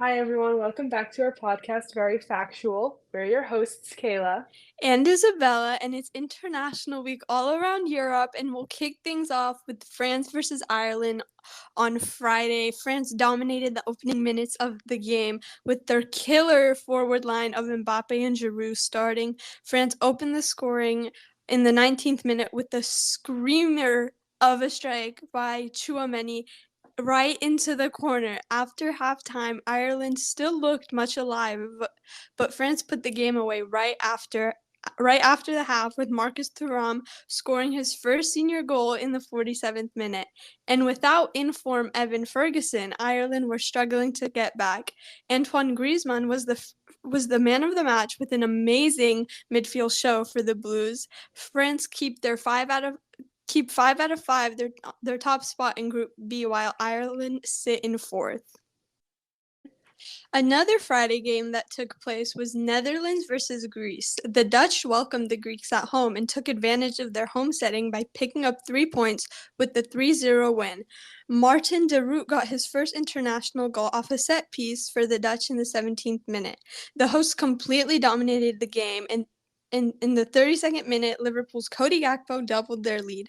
Hi, everyone. Welcome back to our podcast, Very Factual. We're your hosts, Kayla. And Isabella, and it's International Week all around Europe, and we'll kick things off with France versus Ireland on Friday. France dominated the opening minutes of the game with their killer forward line of Mbappe and Giroud starting. France opened the scoring in the 19th minute with the screamer of a strike by Chouameni right into the corner. After halftime, Ireland still looked much alive, but France put the game away right after the half, with Marcus Thuram scoring his first senior goal in the 47th minute. And without in-form Evan Ferguson, Ireland were struggling to get back. Antoine Griezmann was the man of the match with an amazing midfield show for the Blues. France keep 5 out of 5 their top spot in Group B, while Ireland sit in fourth. Another Friday game that took place was Netherlands versus Greece. The Dutch welcomed the Greeks at home and took advantage of their home setting by picking up 3 points with the 3-0 win. Martin de Root got his first international goal off a set piece for the Dutch in the 17th minute. The hosts completely dominated the game, and in the 32nd minute, Liverpool's Cody Gakpo doubled their lead.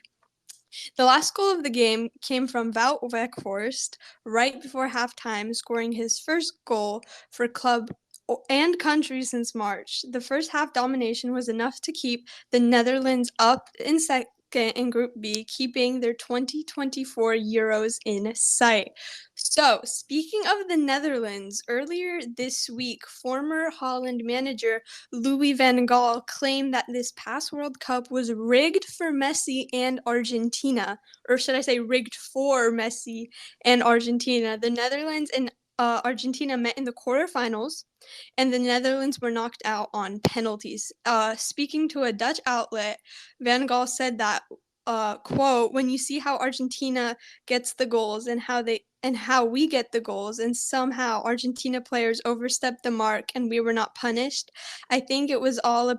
The last goal of the game came from Wout Weghorst right before halftime, scoring his first goal for club and country since March. The first half domination was enough to keep the Netherlands up in second in Group B, keeping their 2024 Euros in sight. So, speaking of the Netherlands, earlier this week, former Holland manager Louis van Gaal claimed that this past World Cup was rigged for Messi and Argentina, or should I say rigged for Messi and Argentina. The Netherlands and Argentina met in the quarterfinals, and the Netherlands were knocked out on penalties. Speaking to a Dutch outlet, Van Gaal said that, quote, "When you see how Argentina gets the goals and how we get the goals, and somehow Argentina players overstepped the mark and we were not punished, I think it was all a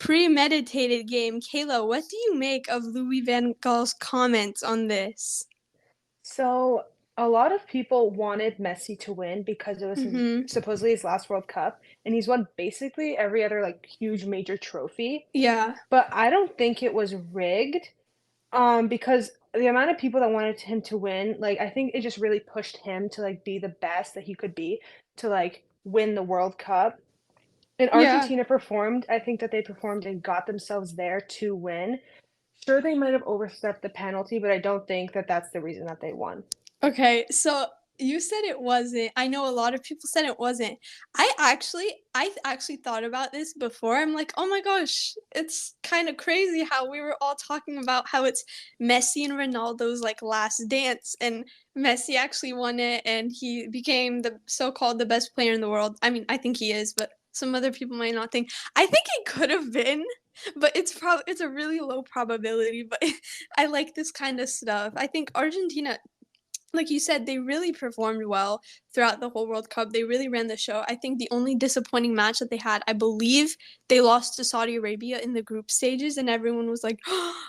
premeditated game." Kayla, what do you make of Louis van Gaal's comments on this? So, a lot of people wanted Messi to win because it was Mm-hmm. supposedly his last World Cup, and he's won basically every other like huge major trophy. Yeah. But I don't think it was rigged, because the amount of people that wanted him to win, like I think it just really pushed him to like be the best that he could be to like win the World Cup. And Yeah. Argentina performed. I think that they performed and got themselves there to win. Sure, they might have overstepped the penalty, but I don't think that that's the reason that they won. Okay, so you said it wasn't. I know a lot of people said it wasn't. I actually thought about this before. I'm like, oh my gosh, it's kind of crazy how we were all talking about how it's Messi and Ronaldo's like last dance, and Messi actually won it, and he became the so-called the best player in the world. I mean, I think he is, but some other people might not think. I think it could have been, but it's a really low probability. But I like this kind of stuff. I think Argentina, like you said, they really performed well throughout the whole World Cup. They really ran the show. I think the only disappointing match that they had, I believe, they lost to Saudi Arabia in the group stages, and everyone was like,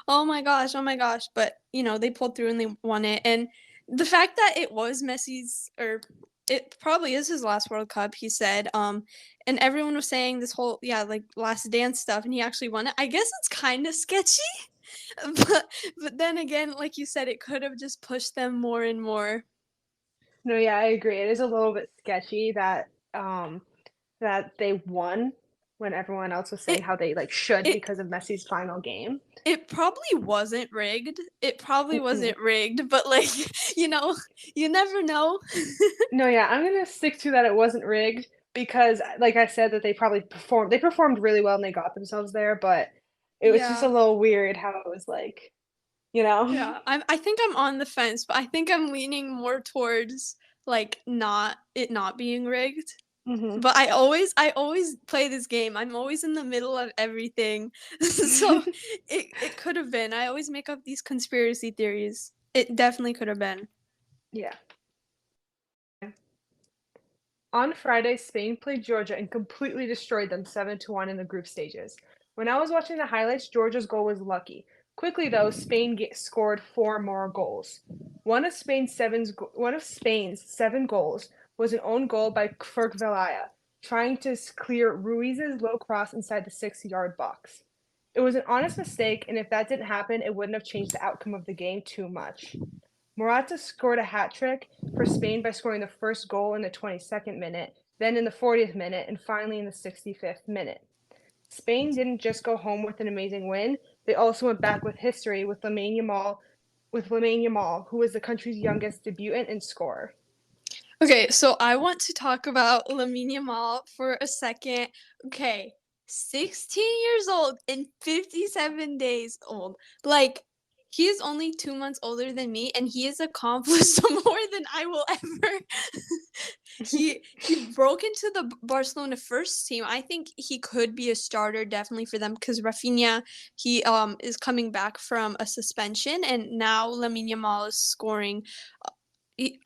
"Oh my gosh, oh my gosh!" But they pulled through and they won it. And the fact that it was Messi's, or it probably is his last World Cup, he said. And everyone was saying this whole, yeah, like last dance stuff, and he actually won it. I guess it's kind of sketchy, but then again, like you said, it could have just pushed them more and more. No, yeah, I agree. It is a little bit sketchy that they won when everyone else was saying It how they like should it because of Messi's final game. it probably wasn't rigged. It probably Mm-mm. wasn't rigged, but like, you know, you never know. No, yeah, I'm gonna stick to that it wasn't rigged because, like I said, that they performed really well and they got themselves there, but it was just a Yeah. little weird how it was like, you know? Yeah. I think I'm on the fence, but I think I'm leaning more towards like not being rigged. hmm But I always play this game. I'm always in the middle of everything. So it could have been. I always make up these conspiracy theories. It definitely could have been. Yeah. On Friday, Spain played Georgia and completely destroyed them 7-1 in the group stages. When I was watching the highlights, Georgia's goal was lucky. Quickly though, scored four more goals. One of Spain's seven goals was an own goal by Velaya, trying to clear Ruiz's low cross inside the 6-yard box. It was an honest mistake, and if that didn't happen, it wouldn't have changed the outcome of the game too much. Morata scored a hat trick for Spain by scoring the first goal in the 22nd minute, then in the 40th minute, and finally in the 65th minute. Spain didn't just go home with an amazing win, they also went back with history with Lamine Yamal, who was the country's youngest debutant and scorer. Okay, so I want to talk about Lamine Yamal for a second. Okay, 16 years old and 57 days old. Like, he is only 2 months older than me, and he has accomplished more than I will ever. He broke into the Barcelona first team. I think he could be a starter definitely for them because Rafinha he is coming back from a suspension, and now Lamine Yamal is scoring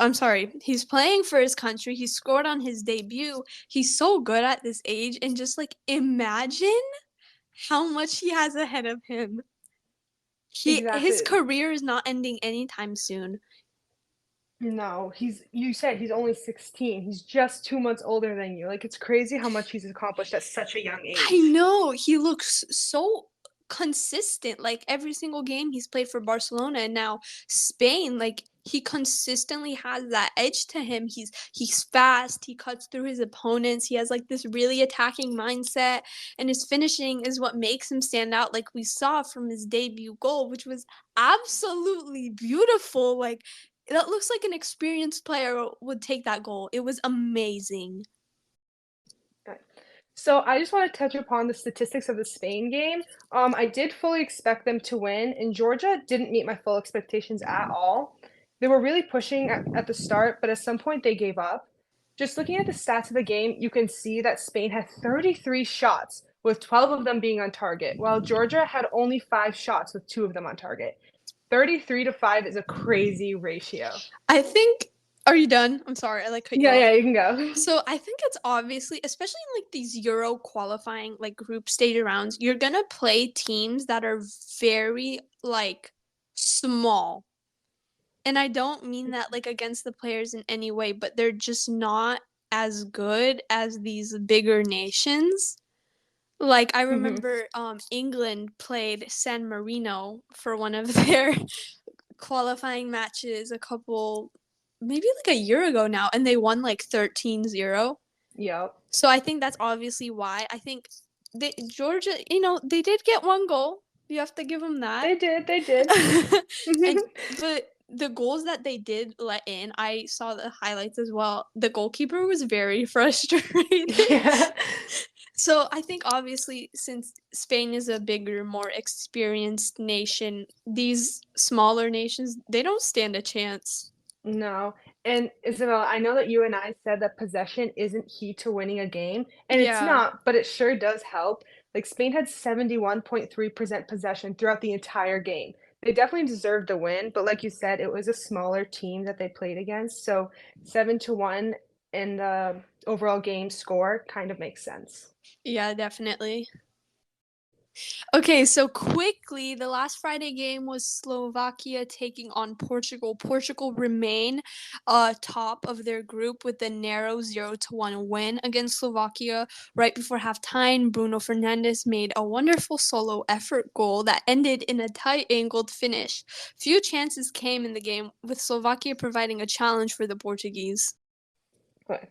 I'm sorry, he's playing for his country. He scored on his debut. He's so good at this age, and just like imagine how much he has ahead of him. His Exactly. career is not ending anytime soon. No, you said he's only 16. He's just 2 months older than you. Like, it's crazy how much he's accomplished at such a young I age. know he looks so consistent. Like every single game he's played for Barcelona, and now Spain. Like he consistently has that edge to him. He's fast. He cuts through his opponents. He has like this really attacking mindset, and his finishing is what makes him stand out. Like we saw from his debut goal, which was absolutely beautiful. Like that looks like an experienced player would take that goal. It was amazing. Okay. So I just want to touch upon the statistics of the Spain game. I did fully expect them to win, and Georgia didn't meet my full expectations at all. They were really pushing at the start, but at some point they gave up. Just looking at the stats of the game, you can see that Spain had 33 shots, with 12 of them being on target, while Georgia had only 5 shots, with 2 of them on target. 33 to 5 is a crazy ratio. I think. Are you done? I'm sorry, I like cut you Yeah, off. yeah, you can go. So I think it's obviously, especially in like these Euro qualifying like group stage rounds, you're gonna play teams that are very like small. And I don't mean that like against the players in any way, but they're just not as good as these bigger nations. Like I Hmm. remember England played San Marino for one of their qualifying matches a couple maybe like a year ago now, and they won like 13-0. Yep. So I think that's obviously why. I think Georgia, they did get one goal. You have to give them that. They did, they did. And but the goals that they did let in, I saw the highlights as well. The goalkeeper was very frustrated. Yeah. So I think obviously since Spain is a bigger, more experienced nation, these smaller nations, they don't stand a chance. No. And Isabel, I know that you and I said that possession isn't key to winning a game, and it's Yeah. not, but it sure does help. Like Spain had 71.3% possession throughout the entire game. They definitely deserved the win, but like you said, it was a smaller team that they played against, so 7-1 in the overall game score kind of makes sense. Yeah, definitely. Okay, so quickly, the last Friday game was Slovakia taking on Portugal. Portugal remain top of their group with a narrow 0-1 win against Slovakia. Right before halftime, Bruno Fernandes made a wonderful solo effort goal that ended in a tight angled finish. Few chances came in the game, with Slovakia providing a challenge for the Portuguese. Okay.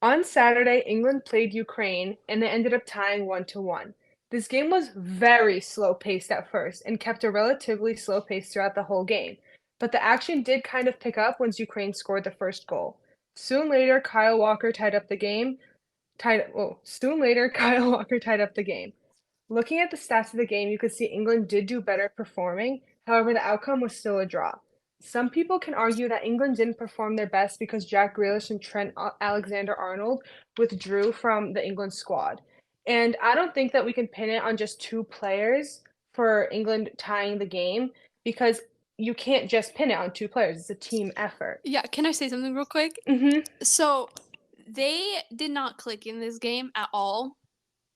On Saturday, England played Ukraine and they ended up tying 1-1. This game was very slow paced at first and kept a relatively slow pace throughout the whole game, but the action did kind of pick up once Ukraine scored the first goal. Soon later, Kyle Walker tied up the game. Soon later, Kyle Walker tied up the game. Looking at the stats of the game, you could see England did do better performing. However, the outcome was still a draw. Some people can argue that England didn't perform their best because Jack Grealish and Trent Alexander-Arnold withdrew from the England squad. And I don't think that we can pin it on just 2 players for England tying the game because you can't just pin it on 2 players. It's a team effort. Yeah, can I say something real quick? Hmm. So, they did not click in this game at all.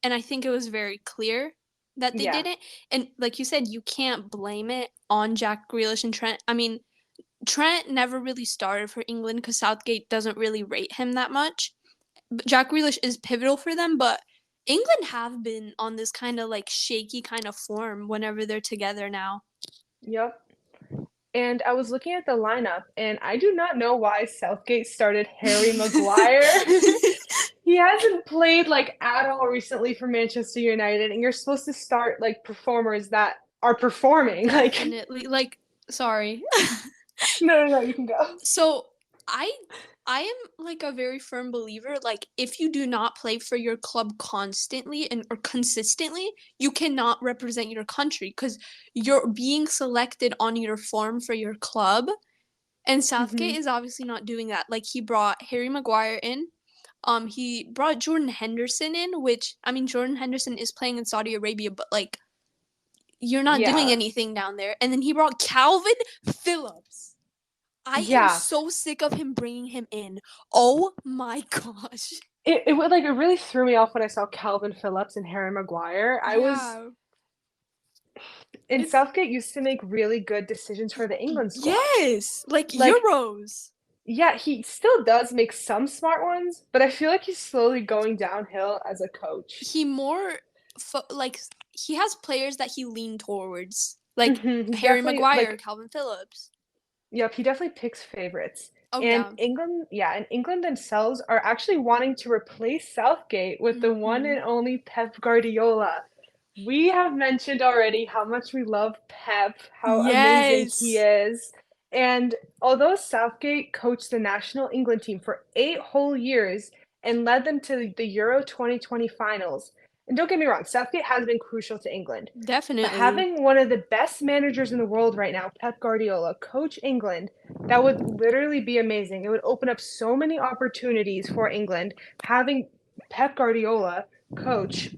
And I think it was very clear that they Yeah. didn't. And like you said, you can't blame it on Jack Grealish and Trent. I mean, Trent never really started for England because Southgate doesn't really rate him that much. Jack Grealish is pivotal for them, but England have been on this kind of like shaky kind of form whenever they're together now. Yep. And I was looking at the lineup, and I do not know why Southgate started Harry Maguire. He hasn't played like at all recently for Manchester United, and you're supposed to start like performers that are performing. Like, Definitely. Like, sorry. no, you can go. So I I am like a very firm believer like if you do not play for your club constantly and or consistently, you cannot represent your country cuz you're being selected on your form for your club and Southgate Hmm. is obviously not doing that. Like he brought Harry Maguire in. He brought Jordan Henderson in, which I mean Jordan Henderson is playing in Saudi Arabia, but like you're not doing Yeah, anything down there. And then he brought Calvin Phillips. I am yeah. so sick of him bringing him in. Oh my gosh. It would like it really threw me off when I saw Calvin Phillips and Harry Maguire. I was Yeah. and It's Southgate used to make really good decisions for the England squad. yes, like Like, Euros. yeah, he still does make some smart ones, but I feel like he's slowly going downhill as a coach. He more like he has players that he leaned towards, like He Harry definitely Maguire, like Calvin Phillips. yep, he definitely picks favorites. Oh And yeah. England themselves are actually wanting to replace Southgate with the one Hmm. and only Pep Guardiola. We have mentioned already how much we love Pep, how amazing he Yes. is. And although Southgate coached the national England team for 8 whole years and led them to the Euro 2020 finals, and don't get me wrong, Southgate has been crucial to England. But Definitely. having one of the best managers in the world right now, Pep Guardiola, coach England, that would literally be amazing. It would open up so many opportunities for England having Pep Guardiola coach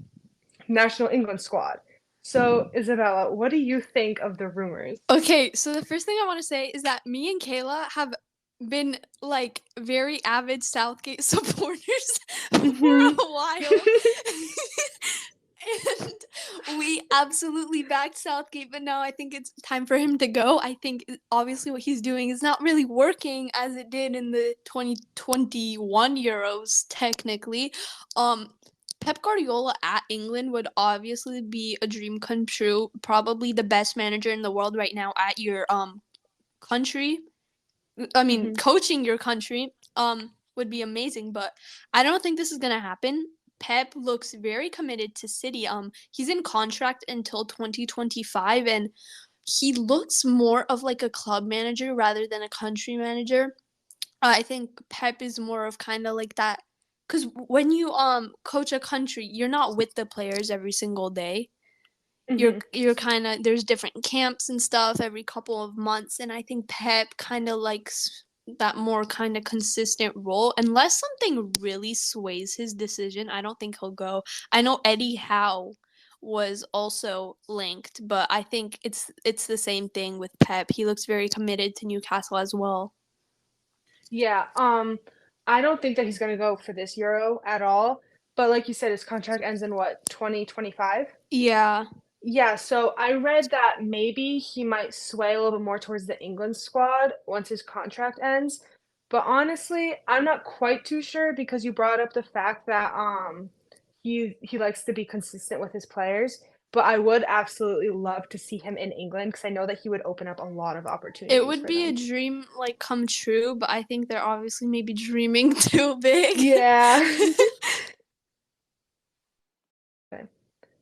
national England squad. So, Isabella, what do you think of the rumors? Okay, so the first thing I want to say is that me and Kayla have been like very avid Southgate supporters for Hmm. a while. And we absolutely backed Southgate, but now I think it's time for him to go. I think obviously what he's doing is not really working as it did in the 2021 Euros, technically. Um, Pep Guardiola at England would obviously be a dream come true. Probably the best manager in the world right now at your country. I mean, Hmm. coaching your country would be amazing, but I don't think this is gonna happen. Pep looks very committed to City. He's in contract until 2025, and he looks more of like a club manager rather than a country manager. I think Pep is more of kind of like that because when you coach a country, you're not with the players every single day. You're Hmm. you're kind of there's different camps and stuff every couple of months, and I think Pep kind of likes that more kind of consistent role. Unless something really sways his decision, I don't think he'll go. I know Eddie Howe was also linked, but I think it's the same thing with Pep. He looks very committed to Newcastle as well. Yeah, I don't think that he's going to go for this Euro at all. But like you said, his contract ends in what, 2025? Yeah, Yeah, so I read that maybe he might sway a little bit more towards the England squad once his contract ends. But honestly, I'm not quite too sure because you brought up the fact that he likes to be consistent with his players. But I would absolutely love to see him in England because I know that he would open up a lot of it opportunities would for be a them. dream like come true, but I think they're obviously maybe dreaming too big. Yeah. Okay.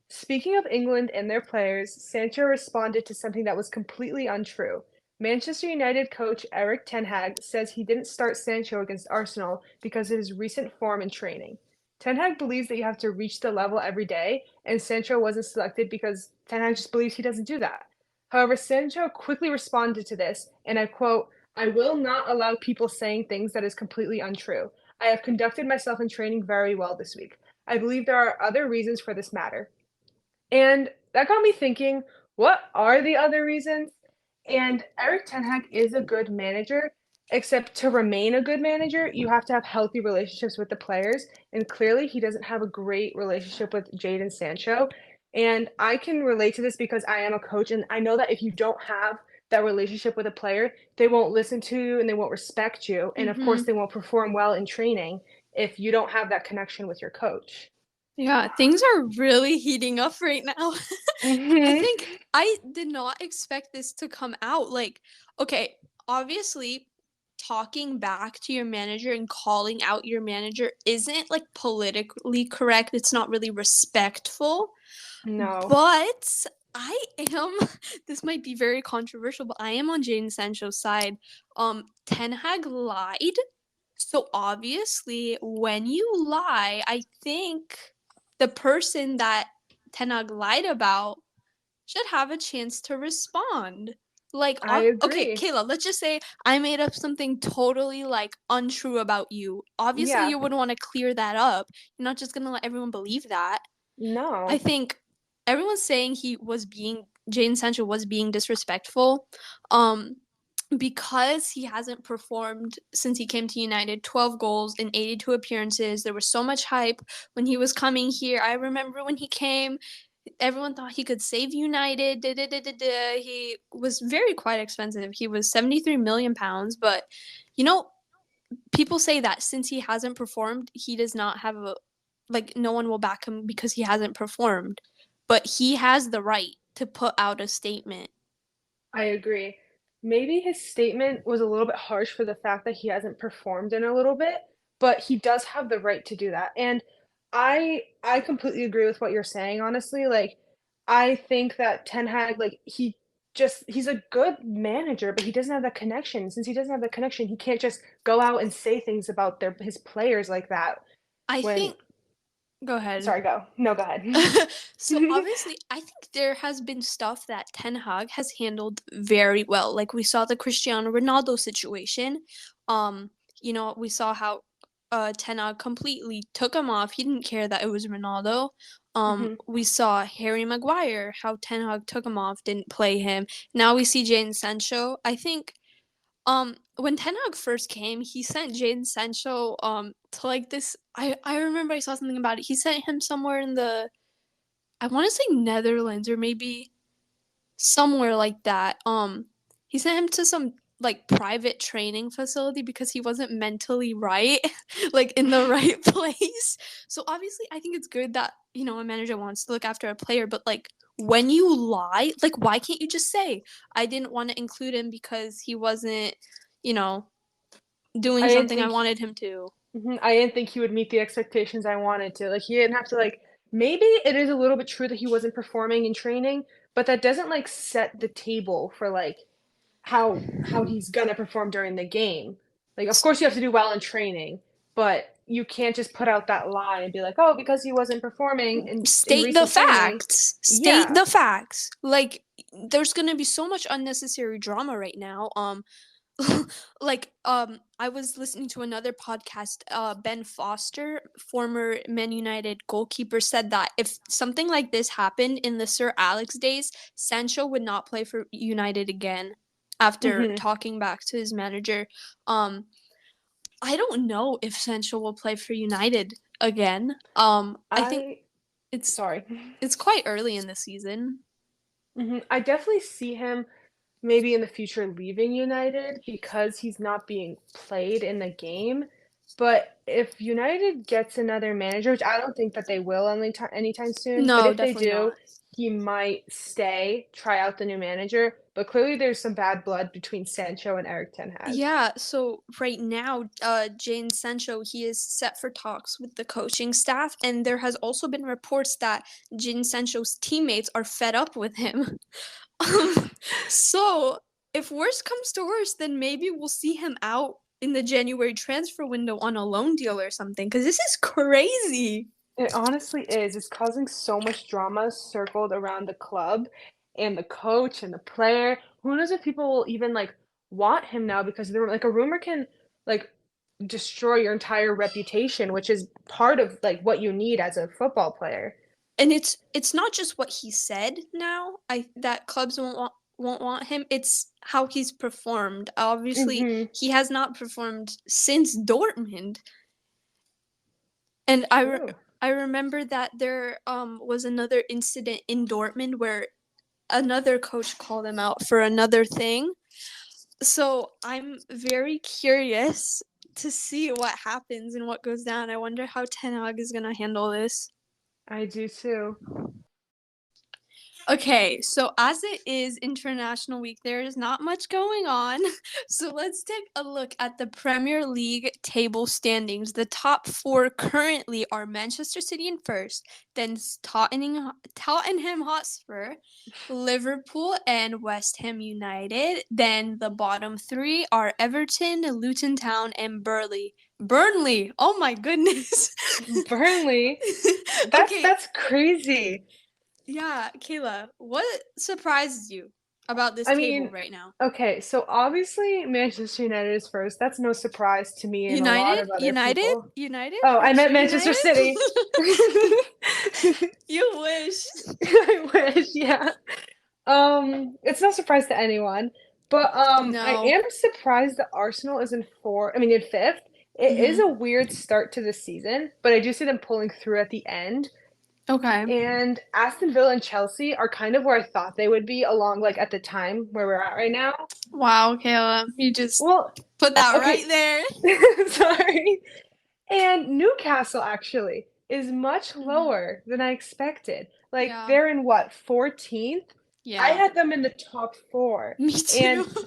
Speaking of England and their players, Sancho responded to something that was completely untrue. Manchester United coach Erik ten Hag says he didn't start Sancho against Arsenal because of his recent form and training. Ten Hag believes that you have to reach the level every day, and Sancho wasn't selected because Ten Hag just believes he doesn't do that. However, Sancho quickly responded to this, and I quote, I will not allow people saying things that is completely untrue. I have conducted myself in training very well this week. I believe there are other reasons for this matter. And that got me thinking, what are the other reasons? And Eric Ten Hag is a good manager, except to remain a good manager, you have to have healthy relationships with the players. And clearly, he doesn't have a great relationship with Jadon Sancho. And I can relate to this because I am a coach, and I know that if you don't have that relationship with a player, they won't listen to you and they won't respect you. And of course, Mhm. they won't perform well in training if you don't have that connection with your coach. Yeah, things are really heating up right now. I Mhm. think I did not expect this to come out. Like, okay, obviously, talking back to your manager and calling out your manager isn't like politically correct. It's not really respectful. No, But I am, this might be very controversial, but I am on Jane Sancho's side. Ten Hag lied. So obviously, when you lie, I think the person that Ten Hag lied about should have a chance to respond. Like, I okay, agree. Kayla, let's just say I made up something totally like untrue about you. Obviously, Yeah. you would want to clear that up. You're not just gonna let everyone believe that. I No, think everyone's saying Jane Sancho was being disrespectful. Um, because he hasn't performed since he came to United, 12 goals in 82 appearances. There was so much hype when he was coming here. I remember when he came, everyone thought he could save United. Da, da, da, da, da. He was very quite expensive. He was 73 million pounds, but you know, people say that since he hasn't performed, he does not have a like no one will back him because he hasn't performed. But he has the right to put out a statement. I agree. Maybe his statement was a little bit harsh for the fact that he hasn't performed in a little bit, but he does have the right to do that. And I completely agree with what you're saying, honestly. Like, I think that Ten Hag, like, he's a good manager, but he doesn't have that connection. Since he doesn't have that connection, he can't just go out and say things about his players like that I when think go ahead. sorry, go. No, go ahead. So obviously, I think there has been stuff that Ten Hag has handled very well. Like we saw the Cristiano Ronaldo situation. Um, we saw how Ten Hag completely took him off. He didn't care that it was Ronaldo. Mhm. We saw Harry Maguire, how Ten Hag took him off, didn't play him. Now we see Jadon Sancho. I think when Ten Hag first came, he sent Jadon Sancho to like this. I remember I saw something about it. He sent him somewhere in the I want to say Netherlands or maybe somewhere like that. He sent him to some like private training facility because he wasn't mentally right, like in the right place. So obviously, I think it's good that a manager wants to look after a player, but like when you lie, like why can't you just say I didn't want to include him because he wasn't, you know, doing I didn't something I think wanted him to. Mhm, I didn't think he would meet the expectations I wanted to, like, he didn't have to, like maybe it is a little bit true that he wasn't performing in training, but that doesn't, like, set the table for, like, how he's gonna perform during the game. Like, of course, you have to do well in training, but you can't just put out that lie and be like, "Oh, because he wasn't performing in State the recent training." facts. State Yeah. the facts. Like there's gonna be so much unnecessary drama right now. I was listening to another podcast. Ben Foster, former Man United goalkeeper, said that if something like this happened in the Sir Alex days, Sancho would not play for United again after Mhm. talking back to his manager. Um, I don't know if Sancho will play for United again. I think I it's sorry. it's quite early in the season. Mhm, I definitely see him maybe in the future leaving United because he's not being played in the game. But if United gets another manager, which I don't think that they will anytime soon, but No, if they definitely do, not. he might stay, try out the new manager. But clearly there's some bad blood between Sancho and Eric Ten Hag. Yeah, so right now, Jane Sancho, he is set for talks with the coaching staff, and there has also been reports that Jane Sancho's teammates are fed up with him. So, if worse comes to worse, then maybe we'll see him out in the January transfer window on a loan deal or something, because this is crazy. It honestly is. It's causing so much drama circled around the club and the coach and the player. Who knows if people will even like want him now because there like a rumor can like destroy your entire reputation, which is part of like what you need as a football player. And it's not just what he said now. I that clubs won't want him. It's how he's performed. Obviously, Mhm. he has not performed since Dortmund. And True. I remember that there was another incident in Dortmund where another coach called him out for another thing. So I'm very curious to see what happens and what goes down. I wonder how Ten Hag is gonna handle this. I do too. Okay, so as it is International Week, there is not much going on. So let's take a look at the Premier League table standings. The top four currently are Manchester City in first, then Tottenham Hotspur, Liverpool, and West Ham United. Then the bottom three are Everton, Luton Town, and Burnley. Burnley! Oh my goodness! Burnley, that's Okay, that's crazy. yeah, Kayla, what surprises you about this I table mean, right now? okay, so obviously Manchester United is first. That's no surprise to me and a lot United? of other United? people. United? Oh, Are I you meant sure Manchester United? City. You wish. I wish, yeah. It's no surprise to anyone, but I No. am surprised that Arsenal is in fifth. It is Hmm. a weird start to the season, but I do see them pulling through at the end. Okay. And Aston Villa and Chelsea are kind of where I thought they would be along like at the time where we're at right now. Wow, Kayla, you just Well, put that right okay, there. sorry. And Newcastle actually is much Hmm. lower than I expected. Like Yeah. they're in what, 14th? I Yeah. had them in the top four, Me and too.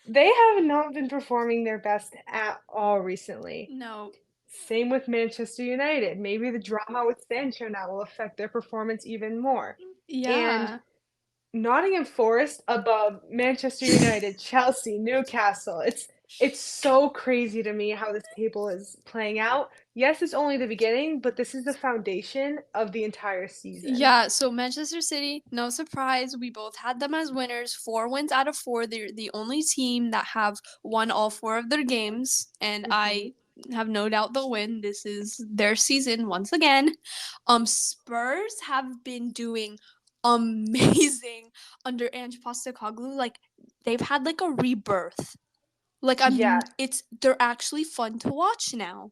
they have not been performing their best at all recently. No. Same with Manchester United. Maybe the drama with Sancho now will affect their performance even more. And Yeah. Nottingham Forest above Manchester United, Chelsea, Newcastle. It's so crazy to me how this table is playing out. Yes, it's only the beginning, but this is the foundation of the entire season. Yeah, so Manchester City, no surprise, we both had them as winners. 4 wins out of four. They're the only team that have won all four of their games, and Hmm. I have no doubt they'll win. This is their season once again. Spurs have been doing amazing under Ange Postecoglou. Like they've had like a rebirth. Like Yeah, they're actually fun to watch now.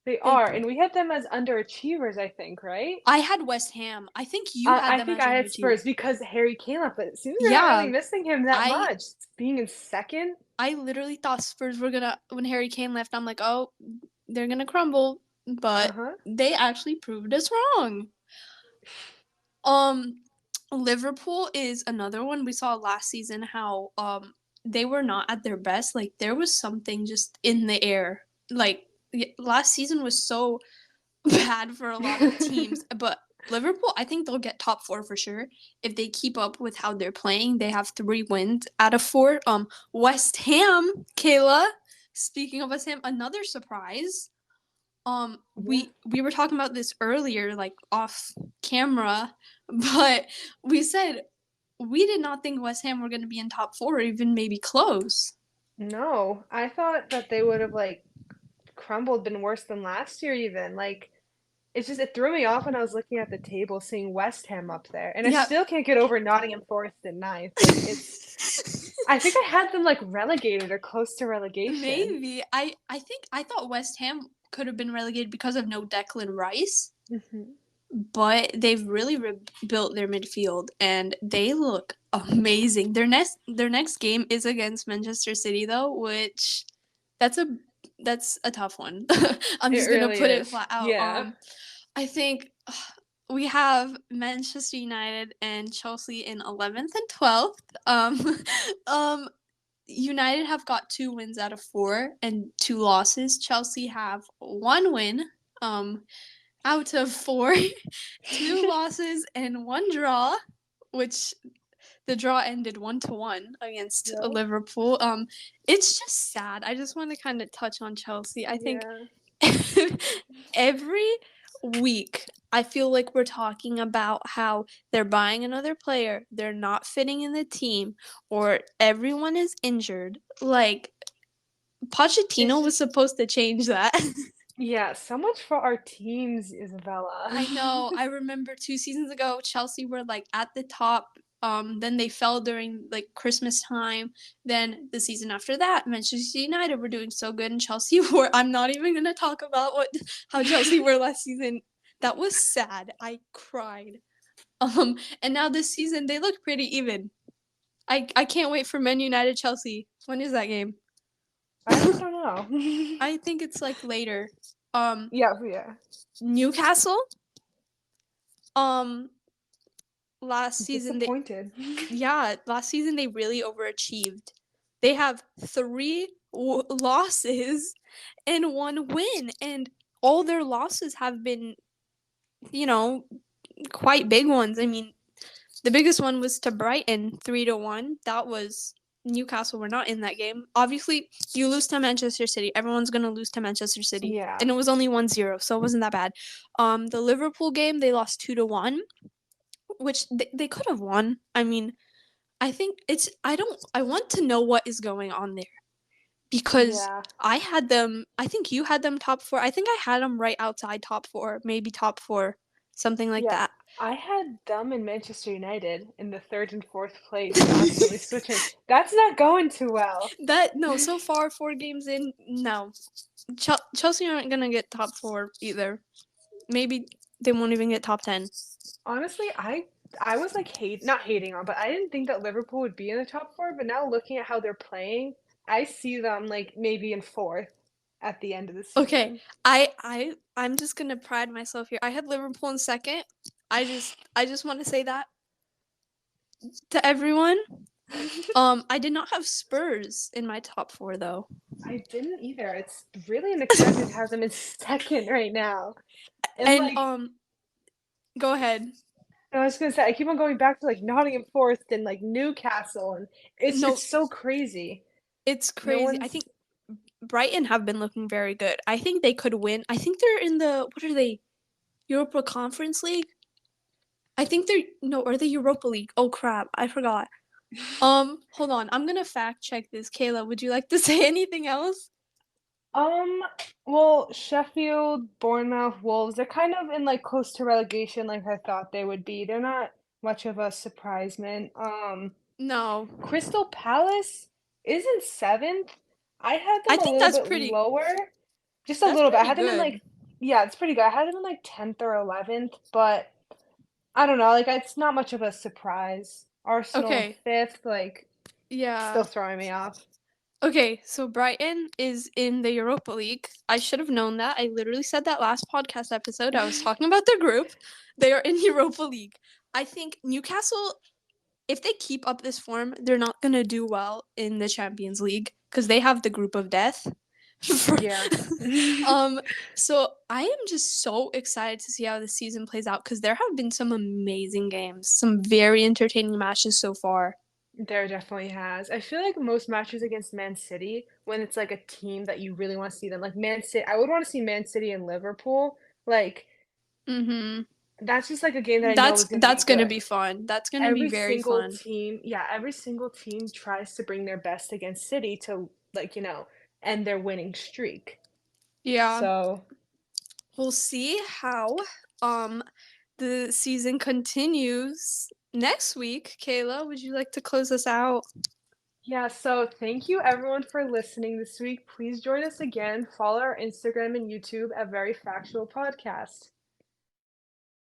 they They are, and we had them as underachievers, I think, right? I had West Ham. I think you had I them think as I had underachievers. Spurs because Harry Kane, but it seems they're not really Yeah, missing him that I much. Being in second. I literally thought Spurs were gonna when Harry Kane left. I'm like, oh, they're gonna crumble, but Uh-huh. they actually proved us wrong. Um, Liverpool is another one we saw last season. How they were not at their best. Like there was something just in the air. Like last season was so bad for a lot of teams, but Liverpool, I think they'll get top four for sure if they keep up with how they're playing. They have 3 wins out of four. West Ham, Kayla. Speaking of West Ham, another surprise. Yeah. We were talking about this earlier, like off camera, but we said we did not think West Ham were going to be in top four, or even maybe close. No, I thought that they would have like crumbled, been worse than last year even. Like it's just it threw me off when I was looking at the table seeing West Ham up there. And I Yeah. still can't get over Nottingham Forest in ninth. Like it's I think I had them like relegated or close to relegation. Maybe. I think I thought West Ham could have been relegated because of no Declan Rice, Hmm. but they've really rebuilt their midfield and they look amazing. Their next game is against Manchester City though, which that's a that's a tough one. I'm It just gonna really put it is. flat out. Yeah. I think we have Manchester United and Chelsea in 11th and 12th. Um, United have got 2 wins out of four and 2 losses. Chelsea have 1 win out of four, 2 losses and 1 draw, which the draw ended 1-1 against Yep. Liverpool. It's just sad. I just want to kind of touch on Chelsea. I think Yeah. every week I feel like we're talking about how they're buying another player, they're not fitting in the team, or everyone is injured. Like It's Pochettino was just supposed to change that. yeah, so much for our teams, Isabella. I know. I remember 2 seasons ago, Chelsea were like at the top. Then they fell during like Christmas time. Then the season after that, Manchester United were doing so good, and Chelsea were. I'm not even gonna talk about how Chelsea were last season. That was sad. I cried. And now this season they look pretty even. I can't wait for Man United Chelsea. When is that game? I don't know. I think it's like later. Um, Yeah, yeah. Newcastle. Um, last season they Disappointed. yeah, last season they really overachieved. They have three losses and one win, and all their losses have been, you know, quite big ones. I mean, the biggest one was to Brighton, 3-1. That was Newcastle were not in that game. Obviously, you lose to Manchester City. Everyone's gonna lose to Manchester City, Yeah. and it was only 1-0, so it wasn't that bad. The Liverpool game they lost 2-1, which they could have won. I mean, I think it's I want to know what is going on there because Yeah. I had them. I think you had them top four. I think I had them right outside top four, maybe top four, something like Yeah. that. I had them and Manchester United in the third and fourth place, constantly switching. That's not going too well. That no, so far 4 games in, no. Chelsea aren't gonna get top four either. Maybe they won't even get top 10. Honestly, I was like not hating on, but I didn't think that Liverpool would be in the top four. But now looking at how they're playing, I see them like maybe in fourth at the end of the Okay, season. I'm just gonna pride myself here. I had Liverpool in second. I just want to say that to everyone. I did not have Spurs in my top four though. I didn't either. It's really unexpected to have them in second right now. And And like go ahead. I was gonna say, I keep on going back to like Nottingham Forest and like Newcastle, and it's No, so crazy. it's No crazy. I one's. think Brighton have been looking very good. I think they could win. I think they're in the what are they? Europa Conference League? I think they're no, are they Europa League? Oh crap, I forgot. Hold on. I'm gonna fact check this. Kayla, would you like to say anything else? Um, well, Sheffield, Bournemouth, Wolves, they're kind of in like close to relegation like I thought they would be. They're not much of a surprisement. No. Crystal Palace isn't seventh. I had I them a think little bit lower, just a that's little bit. I pretty had them in good. like, yeah, it's pretty good. I had them in like 10th or 11th, but I don't know, like it's not much of a surprise. Arsenal in Okay. fifth, like still Yeah. throwing me off. Okay, so Brighton is in the Europa League. I should have known that. I literally said that last podcast episode. I was talking about the group. They are in Europa League. I think Newcastle, if they keep up this form, they're not gonna do well in the Champions League because they have the group of death. Yeah. um, so I am just so excited to see how the season plays out because there have been some amazing games, some very entertaining matches so far. There definitely has. I feel like most matches against Man City, when it's like a team that you really want to see them, like Man City, I would want to see Man City and Liverpool. Like, Mm-hmm. that's just like a game that I know That's is going to be that's gonna be good. fun. That's gonna be very fun. Every single team tries to bring their best against City to, like, end their winning streak. Yeah, So, we'll see how um the season continues next week. Kayla, would you like to close us out? yeah, so thank you everyone for listening this week. Please join us again. Follow our Instagram and YouTube at Very Factual Podcast.